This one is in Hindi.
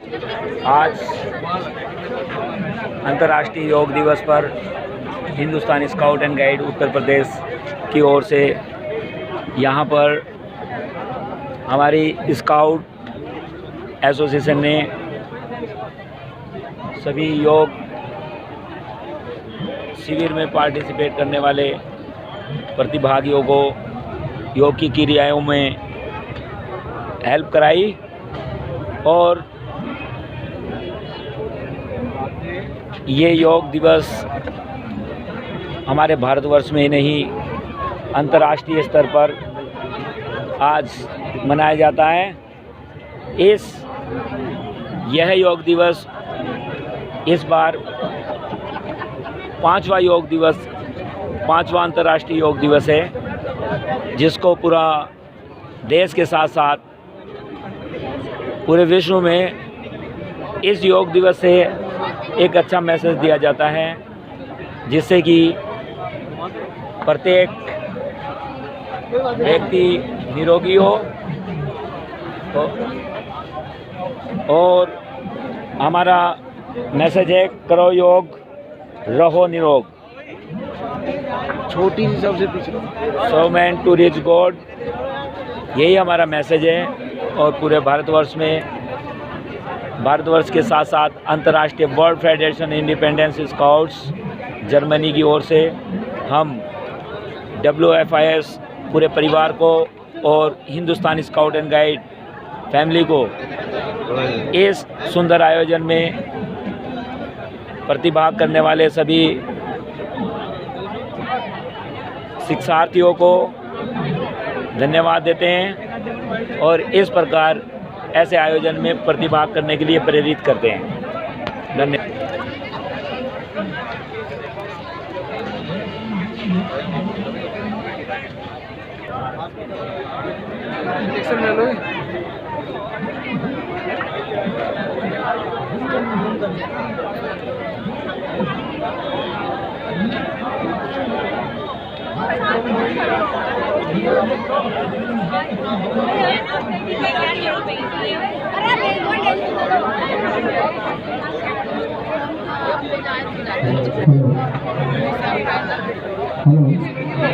आज अंतर्राष्ट्रीय योग दिवस पर हिंदुस्तानी scout and guide Uttar Pradesh की ओर से यहाँ पर हमारी स्काउट एसोसिएशन ने सभी योग शिविर में पार्टिसिपेट करने वाले प्रतिभागियों को योग की क्रियाओं में हेल्प कराई और ये योग दिवस हमारे भारतवर्ष में ही नहीं अंतर्राष्ट्रीय स्तर पर आज मनाया जाता है। यह योग दिवस इस बार पांचवा अंतर्राष्ट्रीय योग दिवस है, जिसको पूरा देश के साथ साथ पूरे विश्व में इस योग दिवस से एक अच्छा मैसेज दिया जाता है, जिससे कि प्रत्येक व्यक्ति निरोगी हो और हमारा मैसेज है करो योग रहो निरोग। छोटी सी सबसे पीछे so man to reach God, यही हमारा मैसेज है। और पूरे भारतवर्ष के साथ साथ अंतर्राष्ट्रीय world federation independence scouts Germany की ओर से हम WFIS पूरे परिवार को और हिंदुस्तानी स्काउट एंड गाइड फैमिली को इस सुंदर आयोजन में प्रतिभाग करने वाले सभी शिक्षार्थियों को धन्यवाद देते हैं और इस प्रकार ऐसे आयोजन में प्रतिभाग करने के लिए प्रेरित करते हैं। धन्यवाद। हेलो।